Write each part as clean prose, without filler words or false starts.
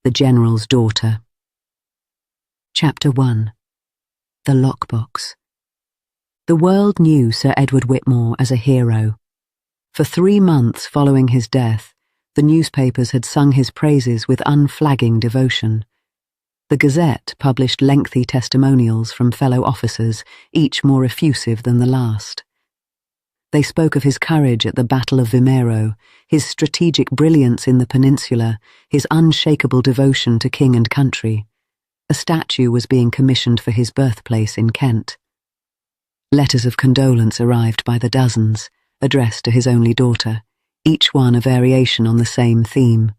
The General's Daughter. Chapter 1. The Lockbox. The world knew Sir Edward Whitmore as a hero. For 3 months following his death, the newspapers had sung his praises with unflagging devotion. The Gazette published lengthy testimonials from fellow officers, each more effusive than the last. They spoke of his courage at the Battle of Vimeiro, his strategic brilliance in the peninsula, his unshakable devotion to king and country. A statue was being commissioned for his birthplace in Kent. Letters of condolence arrived by the dozens, addressed to his only daughter, each one a variation on the same theme.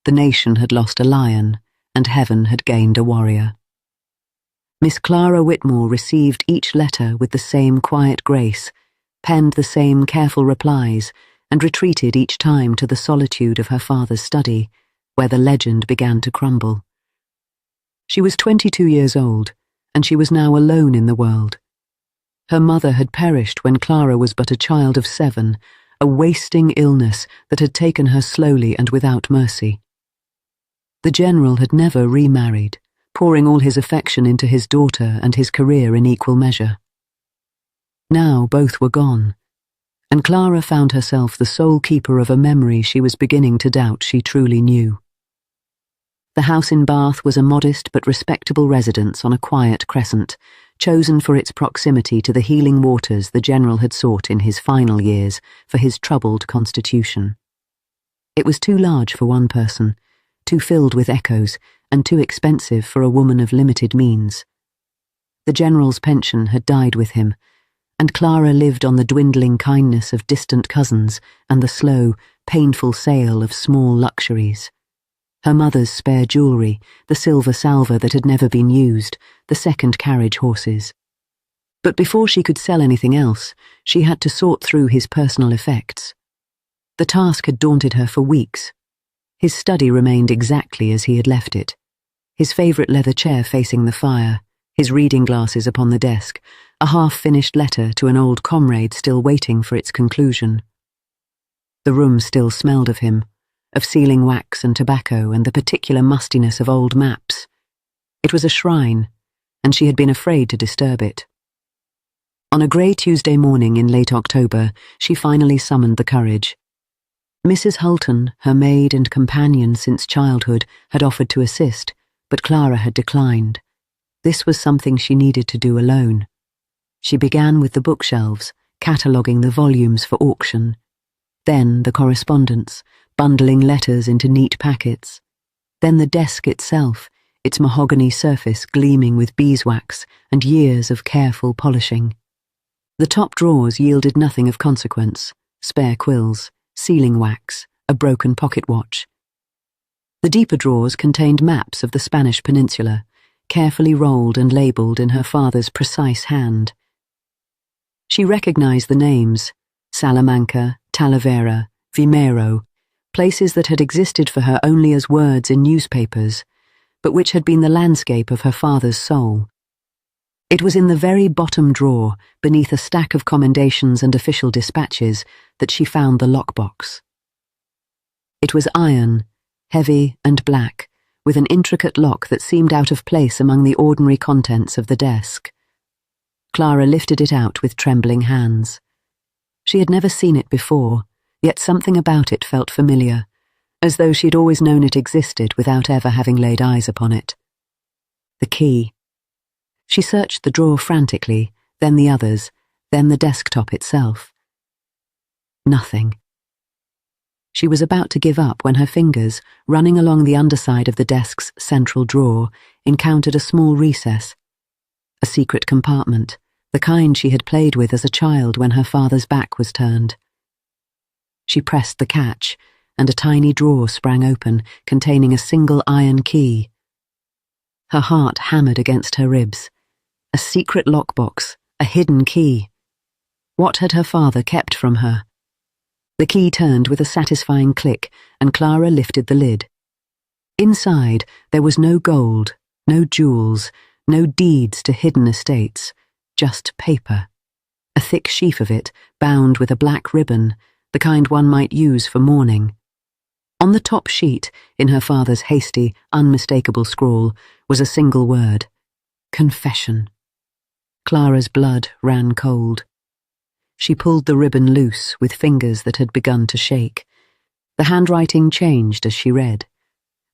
The nation had lost a lion, and heaven had gained a warrior. Miss Clara Whitmore received each letter with the same quiet grace, penned the same careful replies, and retreated each time to the solitude of her father's study, where the legend began to crumble. She was 22 years old, and she was now alone in the world. Her mother had perished when Clara was but a child of 7, a wasting illness that had taken her slowly and without mercy. The General had never remarried, pouring all his affection into his daughter and his career in equal measure. Now both were gone, and Clara found herself the sole keeper of a memory she was beginning to doubt she truly knew. The house in Bath was a modest but respectable residence on a quiet crescent, chosen for its proximity to the healing waters the General had sought in his final years for his troubled constitution. It was too large for one person, too filled with echoes, and too expensive for a woman of limited means. The General's pension had died with him, and Clara lived on the dwindling kindness of distant cousins and the slow, painful sale of small luxuries. Her mother's spare jewellery, the silver salver that had never been used, the second carriage horses. But before she could sell anything else, she had to sort through his personal effects. The task had daunted her for weeks. His study remained exactly as he had left it. His favourite leather chair facing the fire, his reading glasses upon the desk, a half-finished letter to an old comrade still waiting for its conclusion. The room still smelled of him, of sealing wax and tobacco and the particular mustiness of old maps. It was a shrine, and she had been afraid to disturb it. On a grey Tuesday morning in late October, she finally summoned the courage. Mrs. Hulton, her maid and companion since childhood, had offered to assist, but Clara had declined. This was something she needed to do alone. She began with the bookshelves, cataloguing the volumes for auction. Then the correspondence, bundling letters into neat packets. Then the desk itself, its mahogany surface gleaming with beeswax and years of careful polishing. The top drawers yielded nothing of consequence: spare quills, sealing wax, a broken pocket watch. The deeper drawers contained maps of the Spanish peninsula, carefully rolled and labelled in her father's precise hand. She recognized the names: Salamanca, Talavera, Vimeiro, places that had existed for her only as words in newspapers, but which had been the landscape of her father's soul. It was in the very bottom drawer, beneath a stack of commendations and official dispatches, that she found the lockbox. It was iron, heavy and black, with an intricate lock that seemed out of place among the ordinary contents of the desk. Clara lifted it out with trembling hands. She had never seen it before, yet something about it felt familiar, as though she had always known it existed without ever having laid eyes upon it. The key. She searched the drawer frantically, then the others, then the desktop itself. Nothing. She was about to give up when her fingers, running along the underside of the desk's central drawer, encountered a small recess. A secret compartment, the kind she had played with as a child when her father's back was turned. She pressed the catch, and a tiny drawer sprang open, containing a single iron key. Her heart hammered against her ribs. A secret lockbox, a hidden key. What had her father kept from her? The key turned with a satisfying click, and Clara lifted the lid. Inside, there was no gold, no jewels, no deeds to hidden estates, just paper. A thick sheaf of it, bound with a black ribbon, the kind one might use for mourning. On the top sheet, in her father's hasty, unmistakable scrawl, was a single word: confession. Clara's blood ran cold. She pulled the ribbon loose with fingers that had begun to shake. The handwriting changed as she read.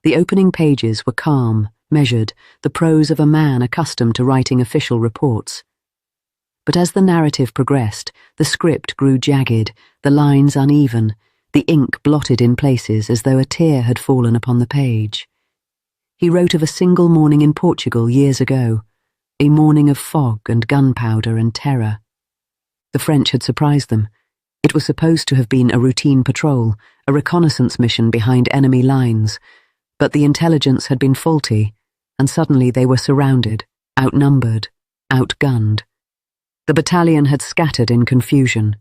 The opening pages were calm, measured, the prose of a man accustomed to writing official reports. But as the narrative progressed, the script grew jagged, the lines uneven, the ink blotted in places as though a tear had fallen upon the page. He wrote of a single morning in Portugal years ago, a morning of fog and gunpowder and terror. The French had surprised them. It was supposed to have been a routine patrol, a reconnaissance mission behind enemy lines, but the intelligence had been faulty, and suddenly they were surrounded, outnumbered, outgunned. The battalion had scattered in confusion,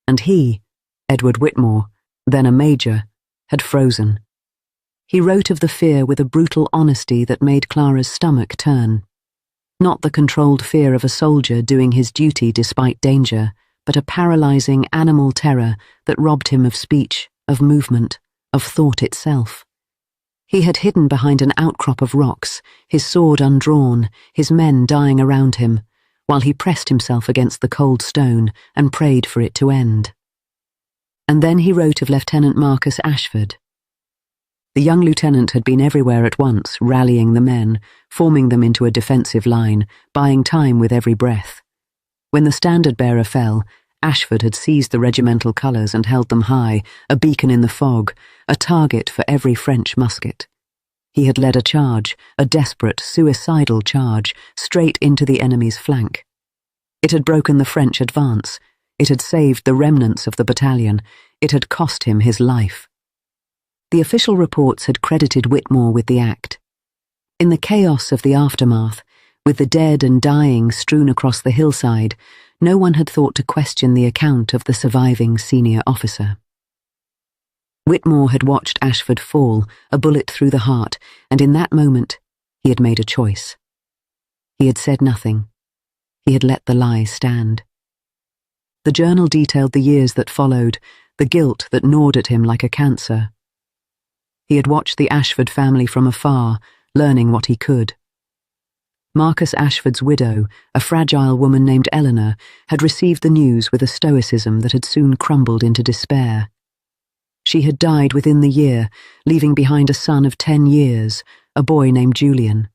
and he, Edward Whitmore, then a major, had frozen. He wrote of the fear with a brutal honesty that made Clara's stomach turn. Not the controlled fear of a soldier doing his duty despite danger, but a paralyzing animal terror that robbed him of speech, of movement, of thought itself. He had hidden behind an outcrop of rocks, his sword undrawn, his men dying around him, while he pressed himself against the cold stone and prayed for it to end. And then he wrote of Lieutenant Marcus Ashford. The young lieutenant had been everywhere at once, rallying the men, forming them into a defensive line, buying time with every breath. When the standard-bearer fell, Ashford had seized the regimental colours and held them high, a beacon in the fog, a target for every French musket. He had led a charge, a desperate, suicidal charge, straight into the enemy's flank. It had broken the French advance. It had saved the remnants of the battalion. It had cost him his life. The official reports had credited Whitmore with the act. In the chaos of the aftermath, with the dead and dying strewn across the hillside, no one had thought to question the account of the surviving senior officer. Whitmore had watched Ashford fall, a bullet through the heart, and in that moment he had made a choice. He had said nothing. He had let the lie stand. The journal detailed the years that followed, the guilt that gnawed at him like a cancer. He had watched the Ashford family from afar, learning what he could. Marcus Ashford's widow, a fragile woman named Eleanor, had received the news with a stoicism that had soon crumbled into despair. She had died within the year, leaving behind a son of 10 years, a boy named Julian.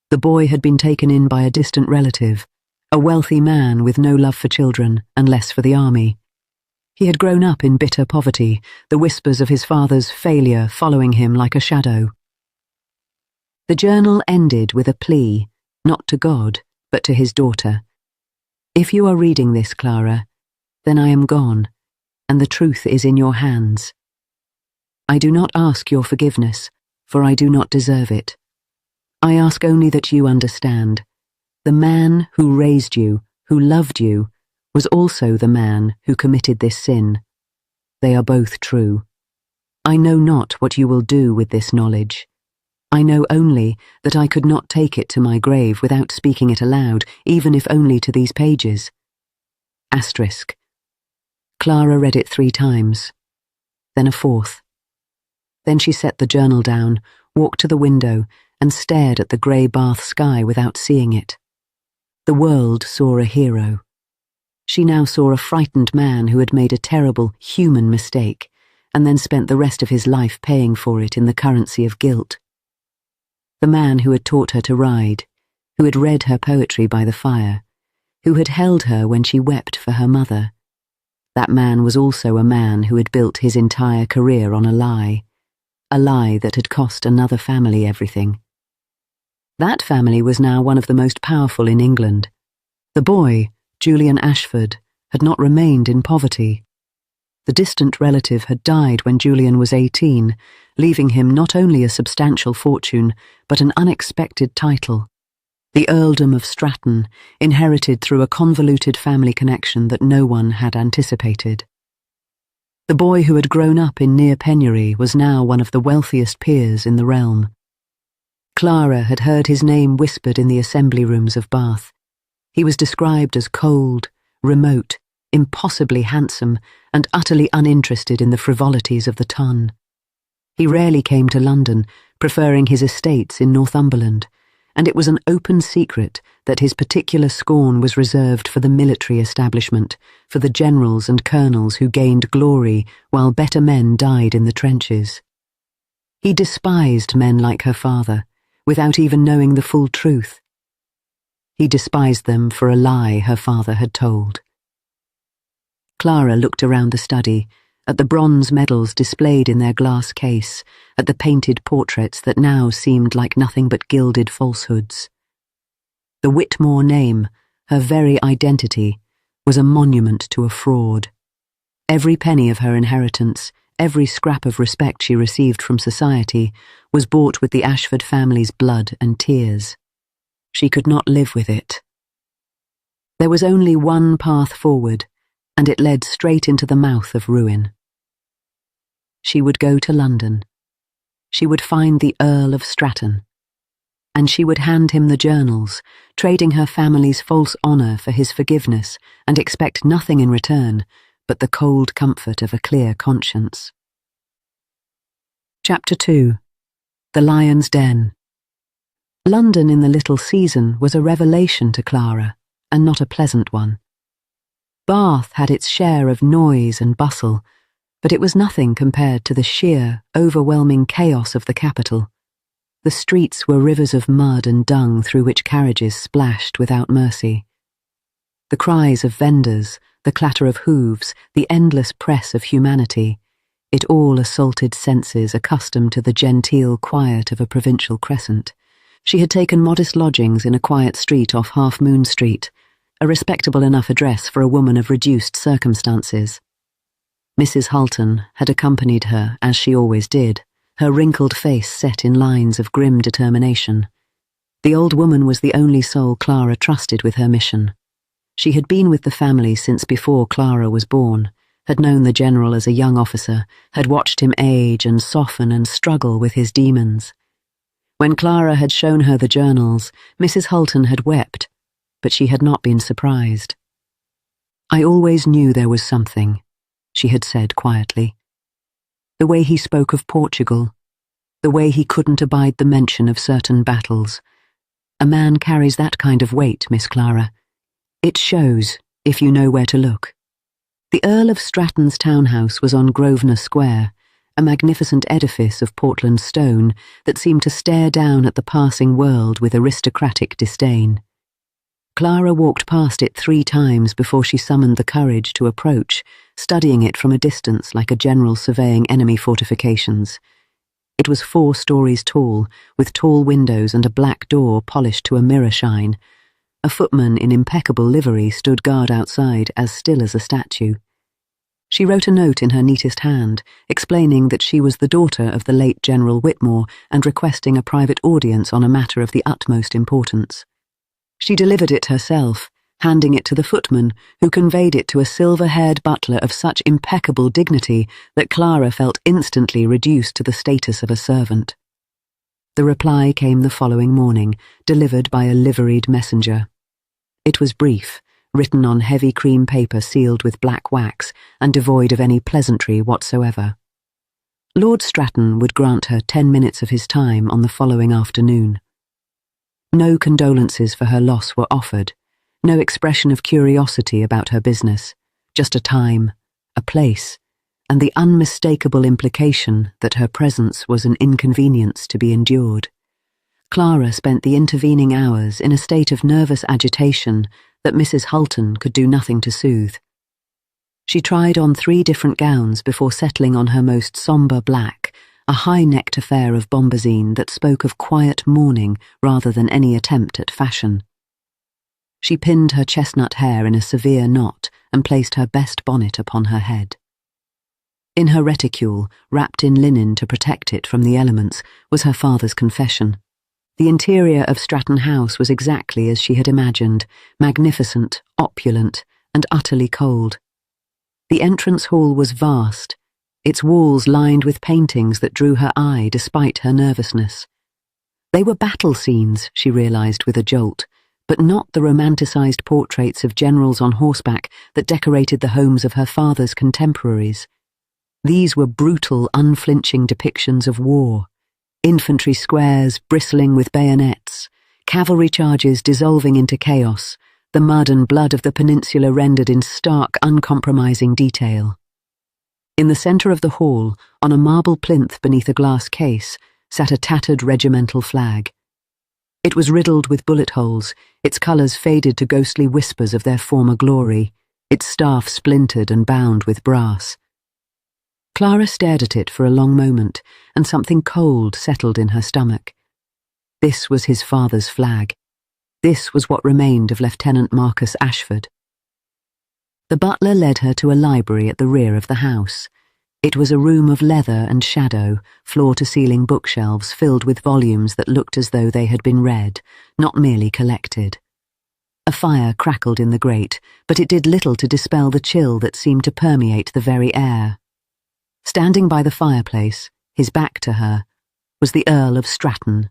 The boy had been taken in by a distant relative, a wealthy man with no love for children and less for the army. He had grown up in bitter poverty, the whispers of his father's failure following him like a shadow. The journal ended with a plea, not to God, but to his daughter. If you are reading this, Clara, then I am gone, and the truth is in your hands. I do not ask your forgiveness, for I do not deserve it. I ask only that you understand. The man who raised you, who loved you, was also the man who committed this sin. They are both true. I know not what you will do with this knowledge. I know only that I could not take it to my grave without speaking it aloud, even if only to these pages. Asterisk. Clara read it 3 times, then a 4th. Then she set the journal down, walked to the window, and stared at the grey Bath sky without seeing it. The world saw a hero. She now saw a frightened man who had made a terrible, human mistake, and then spent the rest of his life paying for it in the currency of guilt. The man who had taught her to ride, who had read her poetry by the fire, who had held her when she wept for her mother. That man was also a man who had built his entire career on a lie that had cost another family everything. That family was now one of the most powerful in England. The boy, Julian Ashford, had not remained in poverty. The distant relative had died when Julian was 18, leaving him not only a substantial fortune, but an unexpected title. The Earldom of Stratton, inherited through a convoluted family connection that no one had anticipated. The boy who had grown up in near penury was now one of the wealthiest peers in the realm. Clara had heard his name whispered in the assembly rooms of Bath. He was described as cold, remote, impossibly handsome, and utterly uninterested in the frivolities of the ton. He rarely came to London, preferring his estates in Northumberland, and it was an open secret that his particular scorn was reserved for the military establishment, for the generals and colonels who gained glory while better men died in the trenches. He despised men like her father, without even knowing the full truth. He despised them for a lie her father had told. Clara looked around the study, at the bronze medals displayed in their glass case, at the painted portraits that now seemed like nothing but gilded falsehoods. The Whitmore name, her very identity, was a monument to a fraud. Every penny of her inheritance, every scrap of respect she received from society, was bought with the Ashford family's blood and tears. She could not live with it. There was only one path forward, and it led straight into the mouth of ruin. She would go to London. She would find the Earl of Stratton, and she would hand him the journals, trading her family's false honour for his forgiveness, and expect nothing in return but the cold comfort of a clear conscience. Chapter 2. The Lion's Den. London in the little season was a revelation to Clara, and not a pleasant one. Bath had its share of noise and bustle, but it was nothing compared to the sheer, overwhelming chaos of the capital. The streets were rivers of mud and dung through which carriages splashed without mercy. The cries of vendors, the clatter of hooves, the endless press of humanity, it all assaulted senses accustomed to the genteel quiet of a provincial crescent. She had taken modest lodgings in a quiet street off Half Moon Street, a respectable enough address for a woman of reduced circumstances. Mrs. Hulton had accompanied her, as she always did, her wrinkled face set in lines of grim determination. The old woman was the only soul Clara trusted with her mission. She had been with the family since before Clara was born, had known the general as a young officer, had watched him age and soften and struggle with his demons. When Clara had shown her the journals, Mrs. Hulton had wept, but she had not been surprised. "I always knew there was something," she had said quietly. The way he spoke of Portugal, the way he couldn't abide the mention of certain battles. A man carries that kind of weight, Miss Clara. It shows, if you know where to look. The Earl of Stratton's townhouse was on Grosvenor Square, a magnificent edifice of Portland stone that seemed to stare down at the passing world with aristocratic disdain. Clara walked past it 3 times before she summoned the courage to approach, studying it from a distance like a general surveying enemy fortifications. It was 4 stories tall, with tall windows and a black door polished to a mirror shine. A footman in impeccable livery stood guard outside, as still as a statue. She wrote a note in her neatest hand, explaining that she was the daughter of the late General Whitmore and requesting a private audience on a matter of the utmost importance. She delivered it herself, handing it to the footman, who conveyed it to a silver-haired butler of such impeccable dignity that Clara felt instantly reduced to the status of a servant. The reply came the following morning, delivered by a liveried messenger. It was brief, written on heavy cream paper sealed with black wax, and devoid of any pleasantry whatsoever. Lord Stratton would grant her 10 minutes of his time on the following afternoon. No condolences for her loss were offered, no expression of curiosity about her business, just a time, a place, and the unmistakable implication that her presence was an inconvenience to be endured. Clara spent the intervening hours in a state of nervous agitation that Mrs. Hulton could do nothing to soothe. She tried on 3 different gowns before settling on her most sombre black, a high-necked affair of bombazine that spoke of quiet mourning rather than any attempt at fashion. She pinned her chestnut hair in a severe knot and placed her best bonnet upon her head. In her reticule, wrapped in linen to protect it from the elements, was her father's confession. The interior of Stratton House was exactly as she had imagined, magnificent, opulent, and utterly cold. The entrance hall was vast, its walls lined with paintings that drew her eye despite her nervousness. They were battle scenes, she realized with a jolt, but not the romanticized portraits of generals on horseback that decorated the homes of her father's contemporaries. These were brutal, unflinching depictions of war. Infantry squares bristling with bayonets, cavalry charges dissolving into chaos, the mud and blood of the peninsula rendered in stark, uncompromising detail. In the centre of the hall, on a marble plinth beneath a glass case, sat a tattered regimental flag. It was riddled with bullet holes, its colours faded to ghostly whispers of their former glory, its staff splintered and bound with brass. Clara stared at it for a long moment, and something cold settled in her stomach. This was his father's flag. This was what remained of Lieutenant Marcus Ashford. The butler led her to a library at the rear of the house. It was a room of leather and shadow, floor-to-ceiling bookshelves filled with volumes that looked as though they had been read, not merely collected. A fire crackled in the grate, but it did little to dispel the chill that seemed to permeate the very air. Standing by the fireplace, his back to her, was the Earl of Stratton.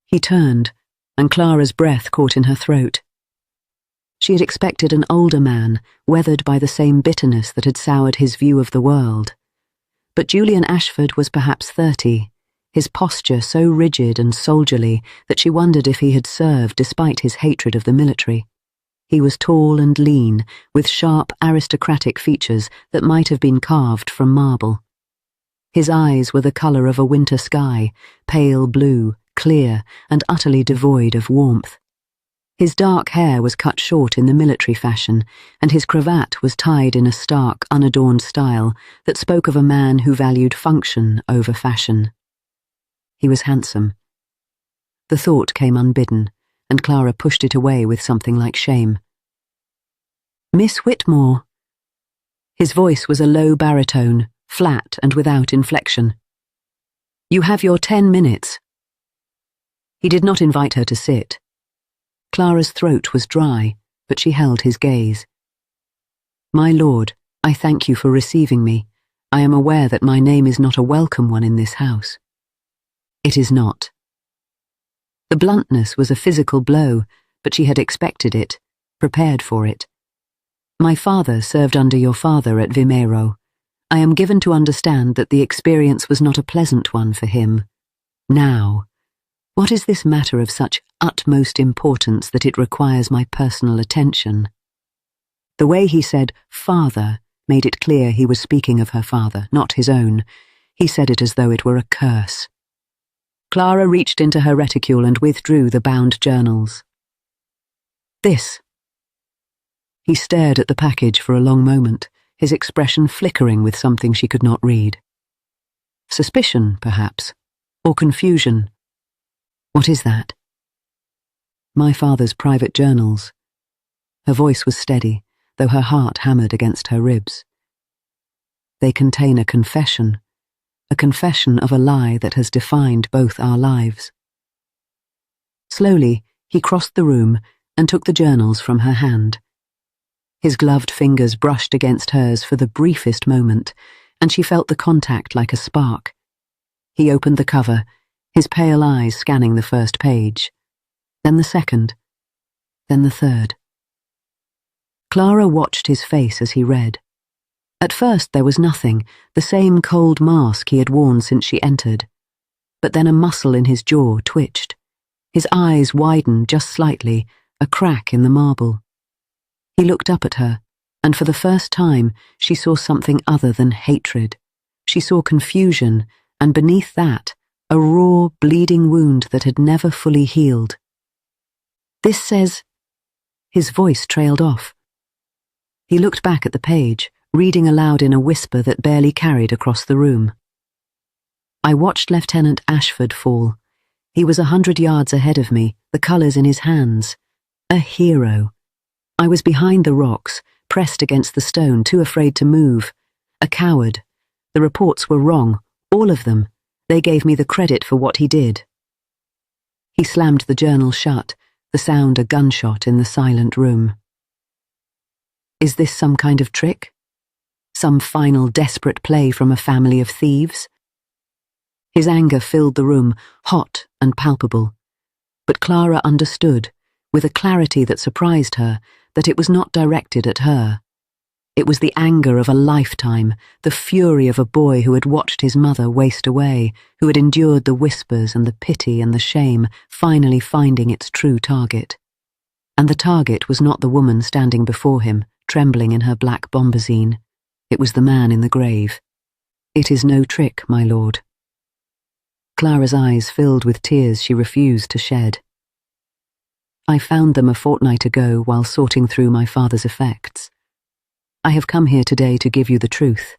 He turned, and Clara's breath caught in her throat. She had expected an older man, weathered by the same bitterness that had soured his view of the world. But Julian Ashford was perhaps 30, his posture so rigid and soldierly that she wondered if he had served despite his hatred of the military. He was tall and lean, with sharp, aristocratic features that might have been carved from marble. His eyes were the colour of a winter sky, pale blue, clear, and utterly devoid of warmth. His dark hair was cut short in the military fashion, and his cravat was tied in a stark, unadorned style that spoke of a man who valued function over fashion. He was handsome. The thought came unbidden, and Clara pushed it away with something like shame. "Miss Whitmore." His voice was a low baritone, flat and without inflection. "You have your 10 minutes. He did not invite her to sit. Clara's throat was dry, but she held his gaze. "My lord, I thank you for receiving me. I am aware that my name is not a welcome one in this house." "It is not." The bluntness was a physical blow, but she had expected it, prepared for it. "My father served under your father at Vimero. I am given to understand that the experience was not a pleasant one for him. Now, what is this matter of such utmost importance that it requires my personal attention?" The way he said "father" made it clear he was speaking of her father, not his own. He said it as though it were a curse. Clara reached into her reticule and withdrew the bound journals. "This." He stared at the package for a long moment, his expression flickering with something she could not read. Suspicion, perhaps, or confusion. "What is that?" "My father's private journals." Her voice was steady, though her heart hammered against her ribs. "They contain a confession of a lie that has defined both our lives." Slowly, he crossed the room and took the journals from her hand. His gloved fingers brushed against hers for the briefest moment, and she felt the contact like a spark. He opened the cover, his pale eyes scanning the first page, then the second, then the third. Clara watched his face as he read. At first there was nothing, the same cold mask he had worn since she entered. But then a muscle in his jaw twitched. His eyes widened just slightly, a crack in the marble. He looked up at her, and for the first time she saw something other than hatred. She saw confusion, and beneath that, a raw, bleeding wound that had never fully healed. "This says—" His voice trailed off. He looked back at the page, reading aloud in a whisper that barely carried across the room. "I watched Lieutenant Ashford fall. He was 100 yards ahead of me, the colours in his hands. A hero. I was behind the rocks, pressed against the stone, too afraid to move. A coward. The reports were wrong, all of them. They gave me the credit for what he did." He slammed the journal shut, the sound a gunshot in the silent room. "Is this some kind of trick? Some final desperate play from a family of thieves?" His anger filled the room, hot and palpable. But Clara understood, with a clarity that surprised her, that it was not directed at her. It was the anger of a lifetime, the fury of a boy who had watched his mother waste away, who had endured the whispers and the pity and the shame, finally finding its true target. And the target was not the woman standing before him, trembling in her black bombazine. It was the man in the grave. "It is no trick, my lord." Clara's eyes filled with tears she refused to shed. "I found them a fortnight ago while sorting through my father's effects. I have come here today to give you the truth.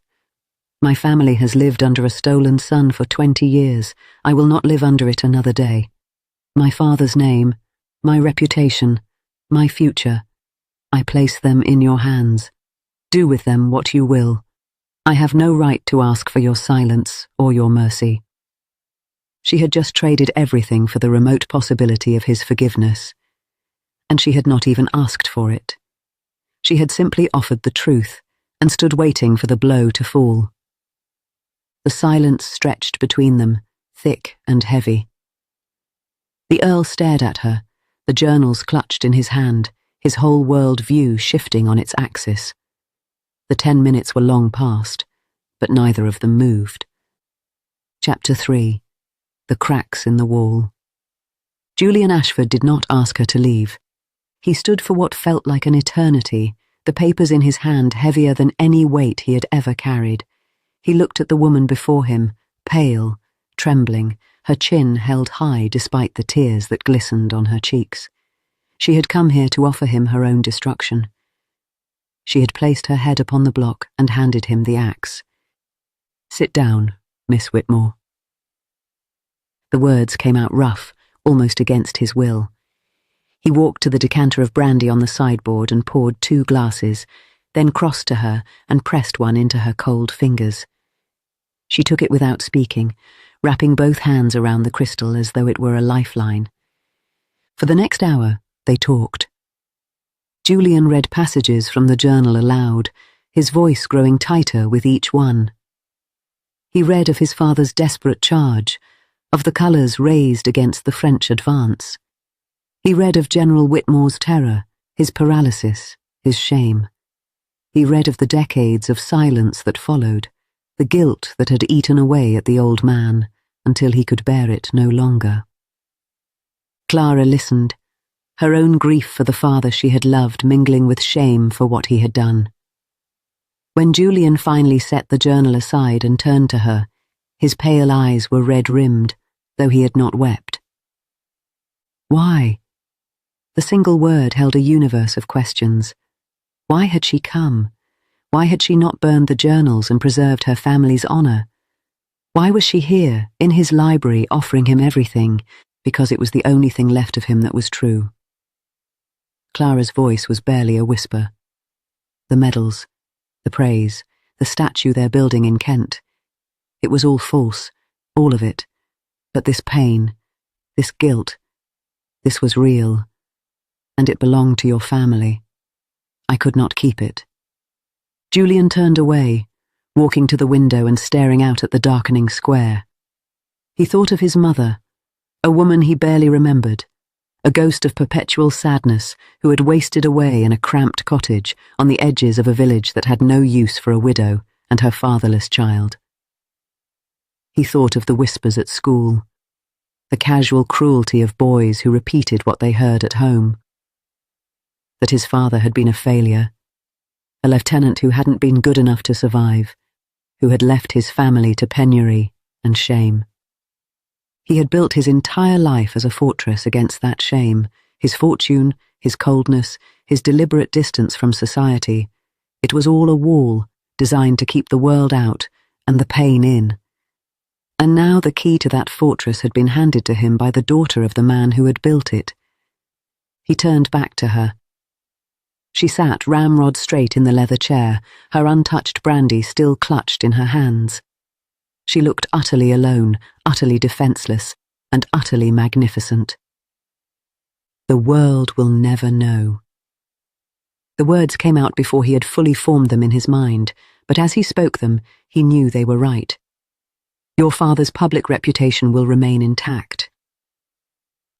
My family has lived under a stolen sun for 20 years. I will not live under it another day. My father's name, my reputation, my future, I place them in your hands. Do with them what you will. I have no right to ask for your silence or your mercy." She had just traded everything for the remote possibility of his forgiveness, and she had not even asked for it. She had simply offered the truth and stood waiting for the blow to fall. The silence stretched between them, thick and heavy. The Earl stared at her, the journals clutched in his hand, his whole world view shifting on its axis. The 10 minutes were long past, but neither of them moved. Chapter 3. The Cracks in the Wall. Julian Ashford did not ask her to leave. He stood for what felt like an eternity, the papers in his hand heavier than any weight he had ever carried. He looked at the woman before him, pale, trembling, her chin held high despite the tears that glistened on her cheeks. She had come here to offer him her own destruction. She had placed her head upon the block and handed him the axe. "Sit down, Miss Whitmore." The words came out rough, almost against his will. He walked to the decanter of brandy on the sideboard and poured 2 glasses, then crossed to her and pressed one into her cold fingers. She took it without speaking, wrapping both hands around the crystal as though it were a lifeline. For the next hour, they talked. Julian read passages from the journal aloud, his voice growing tighter with each one. He read of his father's desperate charge, of the colours raised against the French advance. He read of General Whitmore's terror, his paralysis, his shame. He read of the decades of silence that followed, the guilt that had eaten away at the old man until he could bear it no longer. Clara listened, her own grief for the father she had loved mingling with shame for what he had done. When Julian finally set the journal aside and turned to her, his pale eyes were red-rimmed, though he had not wept. Why? The single word held a universe of questions. Why had she come? Why had she not burned the journals and preserved her family's honour? Why was she here, in his library, offering him everything, because it was the only thing left of him that was true? Clara's voice was barely a whisper. The medals, the praise, the statue they're building in Kent. It was all false, all of it. But this pain, this guilt, this was real, and it belonged to your family. I could not keep it. Julian turned away, walking to the window and staring out at the darkening square. He thought of his mother, a woman he barely remembered, a ghost of perpetual sadness who had wasted away in a cramped cottage on the edges of a village that had no use for a widow and her fatherless child. He thought of the whispers at school, the casual cruelty of boys who repeated what they heard at home. That his father had been a failure, a lieutenant who hadn't been good enough to survive, who had left his family to penury and shame. He had built his entire life as a fortress against that shame, his fortune, his coldness, his deliberate distance from society. It was all a wall, designed to keep the world out and the pain in. And now the key to that fortress had been handed to him by the daughter of the man who had built it. He turned back to her. She sat ramrod straight in the leather chair, her untouched brandy still clutched in her hands. She looked utterly alone, utterly defenseless, and utterly magnificent. The world will never know. The words came out before he had fully formed them in his mind, but as he spoke them, he knew they were right. Your father's public reputation will remain intact.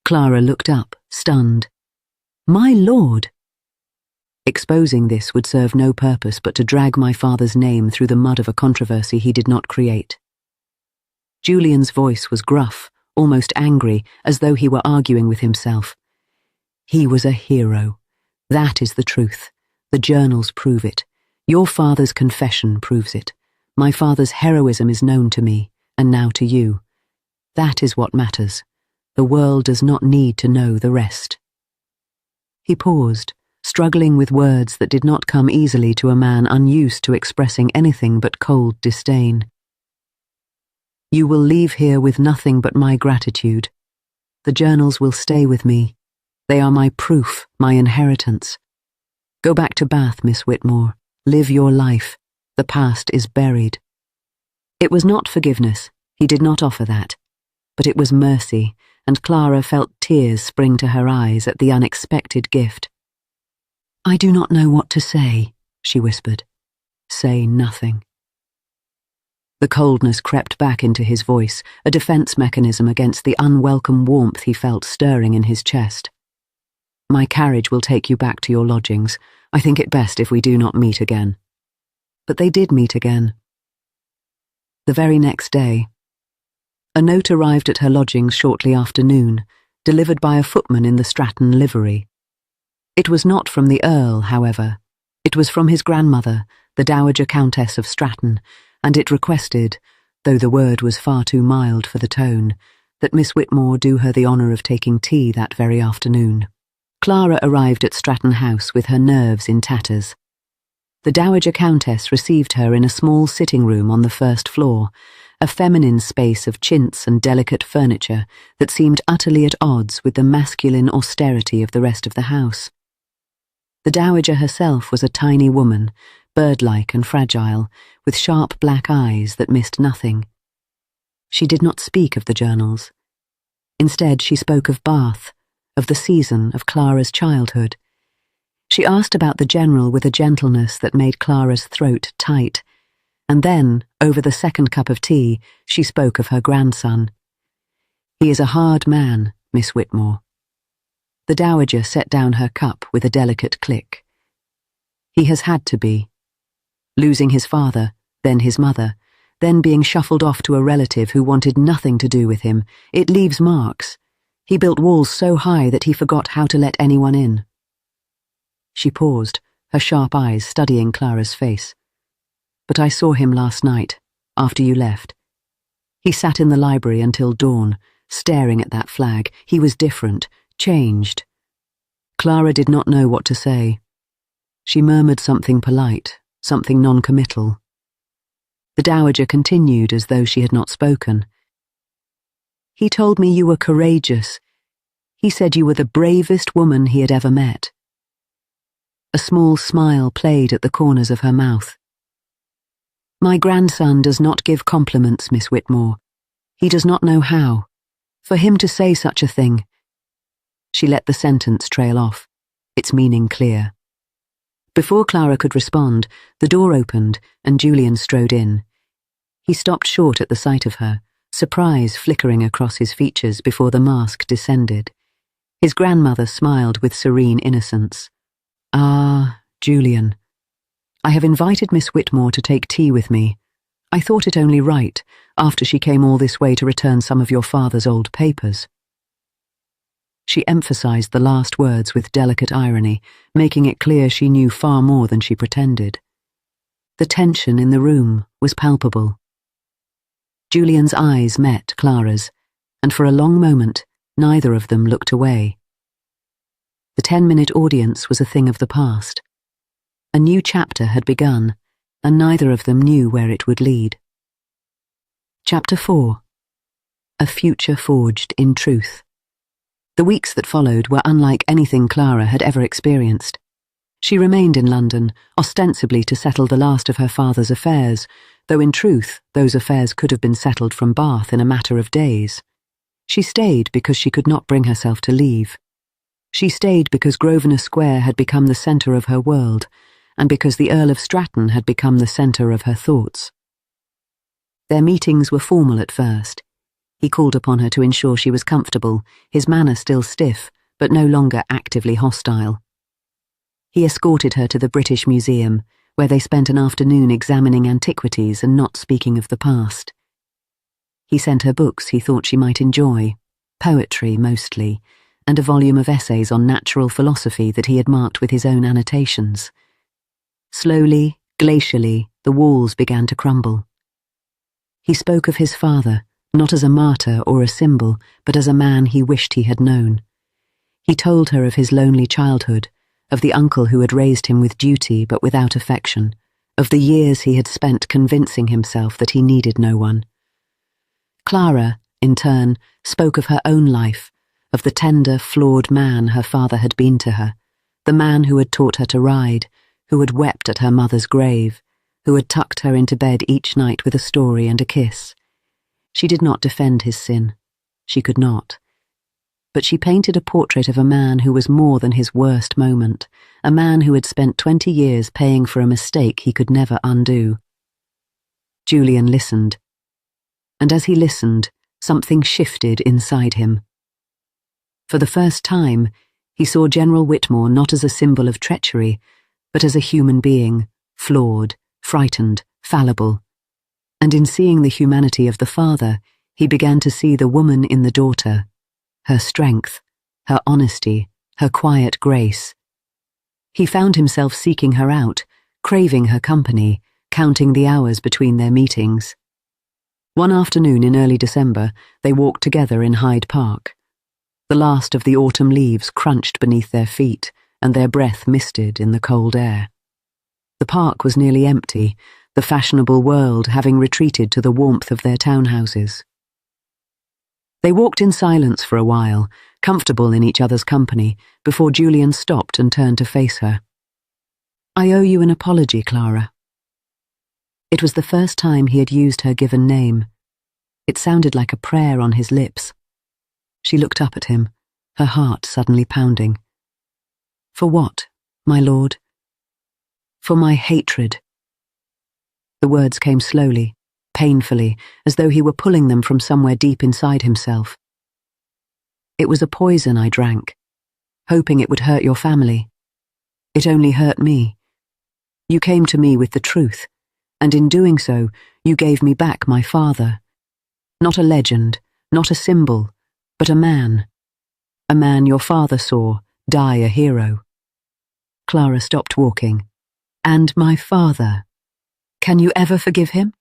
Clara looked up, stunned. My lord! Exposing this would serve no purpose but to drag my father's name through the mud of a controversy he did not create. Julian's voice was gruff, almost angry, as though he were arguing with himself. He was a hero. That is the truth. The journals prove it. Your father's confession proves it. My father's heroism is known to me, and now to you. That is what matters. The world does not need to know the rest. He paused, struggling with words that did not come easily to a man unused to expressing anything but cold disdain. You will leave here with nothing but my gratitude. The journals will stay with me. They are my proof, my inheritance. Go back to Bath, Miss Whitmore. Live your life. The past is buried. It was not forgiveness. He did not offer that. But it was mercy, and Clara felt tears spring to her eyes at the unexpected gift. I do not know what to say, she whispered. Say nothing. The coldness crept back into his voice, a defense mechanism against the unwelcome warmth he felt stirring in his chest. My carriage will take you back to your lodgings. I think it best if we do not meet again. But they did meet again. The very next day. A note arrived at her lodgings shortly after noon, delivered by a footman in the Stratton livery. It was not from the Earl, however. It was from his grandmother, the Dowager Countess of Stratton, and it requested, though the word was far too mild for the tone, that Miss Whitmore do her the honour of taking tea that very afternoon. Clara arrived at Stratton House with her nerves in tatters. The Dowager Countess received her in a small sitting room on the first floor, a feminine space of chintz and delicate furniture that seemed utterly at odds with the masculine austerity of the rest of the house. The Dowager herself was a tiny woman, bird-like and fragile, with sharp black eyes that missed nothing. She did not speak of the journals. Instead, she spoke of Bath, of the season, of Clara's childhood. She asked about the General with a gentleness that made Clara's throat tight, and then, over the second cup of tea, she spoke of her grandson. He is a hard man, Miss Whitmore. The Dowager set down her cup with a delicate click. He has had to be. Losing his father, then his mother, then being shuffled off to a relative who wanted nothing to do with him, it leaves marks. He built walls so high that he forgot how to let anyone in. She paused, her sharp eyes studying Clara's face. But I saw him last night, after you left. He sat in the library until dawn, staring at that flag. He was different, changed. Clara did not know what to say. She murmured something polite, something non-committal. The Dowager continued as though she had not spoken. He told me you were courageous. He said you were the bravest woman he had ever met. A small smile played at the corners of her mouth. My grandson does not give compliments, Miss Whitmore. He does not know how. For him to say such a thing. She let the sentence trail off, its meaning clear. Before Clara could respond, the door opened and Julian strode in. He stopped short at the sight of her, surprise flickering across his features before the mask descended. His grandmother smiled with serene innocence. Ah, Julian. I have invited Miss Whitmore to take tea with me. I thought it only right, after she came all this way to return some of your father's old papers. She emphasized the last words with delicate irony, making it clear she knew far more than she pretended. The tension in the room was palpable. Julian's eyes met Clara's, and for a long moment, neither of them looked away. The 10-minute audience was a thing of the past. A new chapter had begun, and neither of them knew where it would lead. Chapter 4. A future forged in truth. The weeks that followed were unlike anything Clara had ever experienced. She remained in London, ostensibly to settle the last of her father's affairs, though in truth those affairs could have been settled from Bath in a matter of days. She stayed because she could not bring herself to leave. She stayed because Grosvenor Square had become the centre of her world, and because the Earl of Stratton had become the centre of her thoughts. Their meetings were formal at first. He called upon her to ensure she was comfortable, his manner still stiff, but no longer actively hostile. He escorted her to the British Museum, where they spent an afternoon examining antiquities and not speaking of the past. He sent her books he thought she might enjoy, poetry mostly, and a volume of essays on natural philosophy that he had marked with his own annotations. Slowly, glacially, the walls began to crumble. He spoke of his father, not as a martyr or a symbol, but as a man he wished he had known. He told her of his lonely childhood, of the uncle who had raised him with duty but without affection, of the years he had spent convincing himself that he needed no one. Clara, in turn, spoke of her own life, of the tender, flawed man her father had been to her, the man who had taught her to ride, who had wept at her mother's grave, who had tucked her into bed each night with a story and a kiss. She did not defend his sin. She could not. But she painted a portrait of a man who was more than his worst moment, a man who had spent 20 years paying for a mistake he could never undo. Julian listened. And as he listened, something shifted inside him. For the first time, he saw General Whitmore not as a symbol of treachery, but as a human being, flawed, frightened, fallible. And in seeing the humanity of the father, he began to see the woman in the daughter, her strength, her honesty, her quiet grace. He found himself seeking her out, craving her company, counting the hours between their meetings. One afternoon in early December, they walked together in Hyde Park. The last of the autumn leaves crunched beneath their feet, and their breath misted in the cold air. The park was nearly empty, the fashionable world having retreated to the warmth of their townhouses. They walked in silence for a while, comfortable in each other's company, before Julian stopped and turned to face her. "I owe you an apology, Clara." It was the first time he had used her given name. It sounded like a prayer on his lips. She looked up at him, her heart suddenly pounding. "For what, my lord?" "For my hatred." The words came slowly, painfully, as though he were pulling them from somewhere deep inside himself. "It was a poison I drank, hoping it would hurt your family. It only hurt me. You came to me with the truth, and in doing so, you gave me back my father. Not a legend, not a symbol, but a man your father saw die a hero." Clara stopped walking. "And my father. Can you ever forgive him?"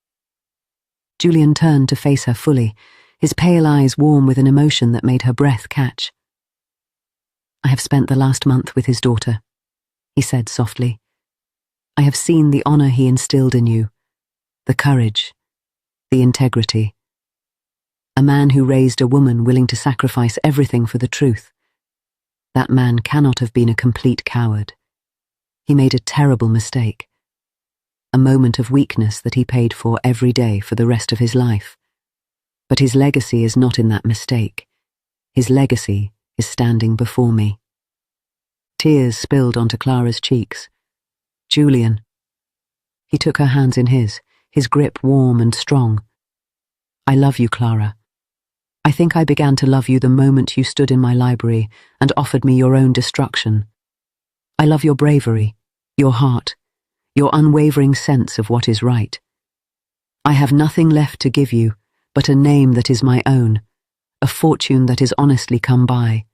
Julian turned to face her fully, his pale eyes warm with an emotion that made her breath catch. "I have spent the last month with his daughter," he said softly. "I have seen the honor he instilled in you, the courage, the integrity. A man who raised a woman willing to sacrifice everything for the truth. That man cannot have been a complete coward. He made a terrible mistake. A moment of weakness that he paid for every day for the rest of his life. But his legacy is not in that mistake. His legacy is standing before me." Tears spilled onto Clara's cheeks. "Julian." He took her hands in his grip warm and strong. "I love you, Clara. I think I began to love you the moment you stood in my library and offered me your own destruction. I love your bravery, your heart, your unwavering sense of what is right. I have nothing left to give you but a name that is my own, a fortune that is honestly come by,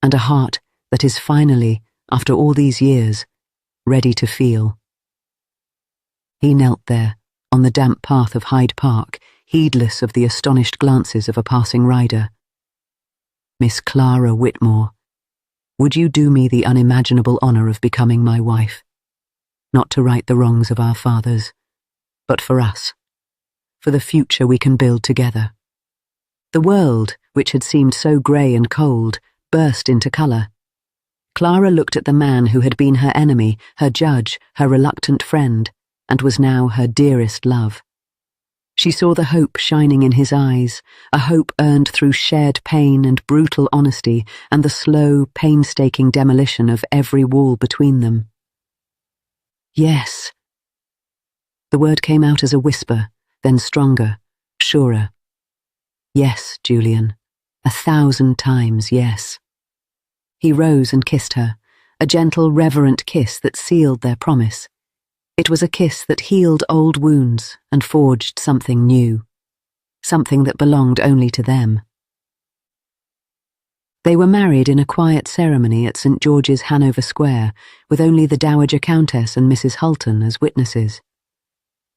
and a heart that is finally, after all these years, ready to feel." He knelt there, on the damp path of Hyde Park, heedless of the astonished glances of a passing rider. "Miss Clara Whitmore, would you do me the unimaginable honor of becoming my wife? Not to right the wrongs of our fathers, but for us, for the future we can build together." The world, which had seemed so grey and cold, burst into colour. Clara looked at the man who had been her enemy, her judge, her reluctant friend, and was now her dearest love. She saw the hope shining in his eyes, a hope earned through shared pain and brutal honesty and the slow, painstaking demolition of every wall between them. "Yes." The word came out as a whisper, then stronger, surer. "Yes, Julian, 1,000 times yes." He rose and kissed her, a gentle, reverent kiss that sealed their promise. It was a kiss that healed old wounds and forged something new, something that belonged only to them. They were married in a quiet ceremony at St. George's, Hanover Square, with only the Dowager Countess and Mrs. Hulton as witnesses.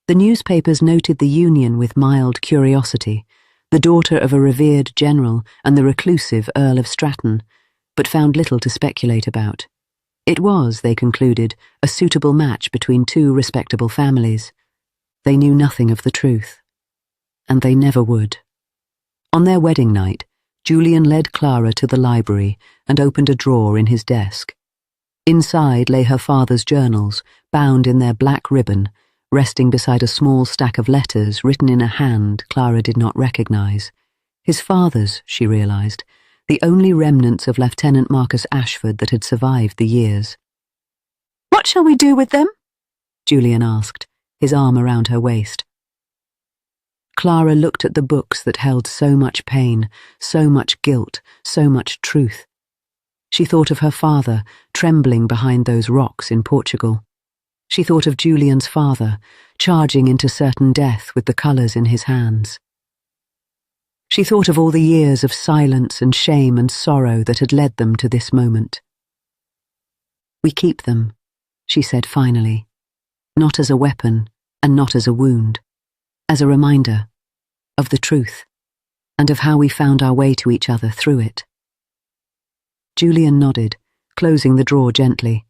The newspapers noted the union with mild curiosity, the daughter of a revered general and the reclusive Earl of Stratton, but found little to speculate about. It was, they concluded, a suitable match between two respectable families. They knew nothing of the truth. And they never would. On their wedding night, Julian led Clara to the library and opened a drawer in his desk. Inside lay her father's journals, bound in their black ribbon, resting beside a small stack of letters written in a hand Clara did not recognize. His father's, she realized, the only remnants of Lieutenant Marcus Ashford that had survived the years. "What shall we do with them?" Julian asked, his arm around her waist. Clara looked at the books that held so much pain, so much guilt, so much truth. She thought of her father, trembling behind those rocks in Portugal. She thought of Julian's father, charging into certain death with the colours in his hands. She thought of all the years of silence and shame and sorrow that had led them to this moment. "We keep them," she said finally, "not as a weapon and not as a wound, as a reminder of the truth and of how we found our way to each other through it." Julian nodded, closing the drawer gently.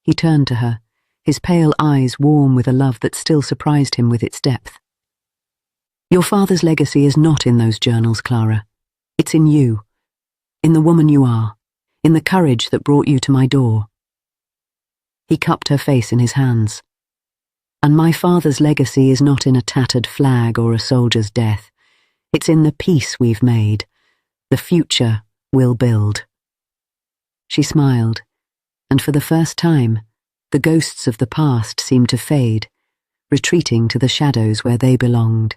He turned to her, his pale eyes warm with a love that still surprised him with its depth. "Your father's legacy is not in those journals, Clara. It's in you, in the woman you are, in the courage that brought you to my door." He cupped her face in his hands. "And my father's legacy is not in a tattered flag or a soldier's death. It's in the peace we've made, the future we'll build." She smiled, and for the first time, the ghosts of the past seemed to fade, retreating to the shadows where they belonged.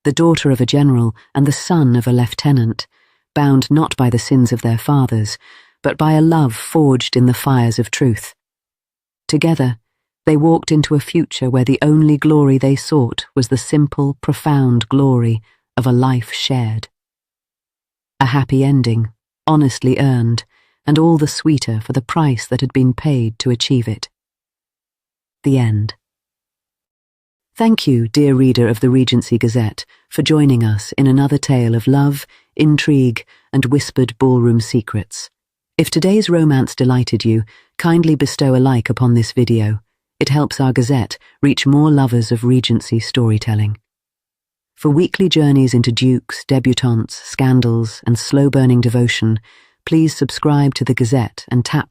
The daughter of a general and the son of a lieutenant, bound not by the sins of their fathers, but by a love forged in the fires of truth. Together, they walked into a future where the only glory they sought was the simple, profound glory of a life shared. A happy ending, honestly earned, and all the sweeter for the price that had been paid to achieve it. The end. Thank you, dear reader of the Regency Gazette, for joining us in another tale of love, intrigue, and whispered ballroom secrets. If today's romance delighted you, kindly bestow a like upon this video. It helps our Gazette reach more lovers of Regency storytelling. For weekly journeys into dukes, debutantes, scandals, and slow-burning devotion, please subscribe to the Gazette and tap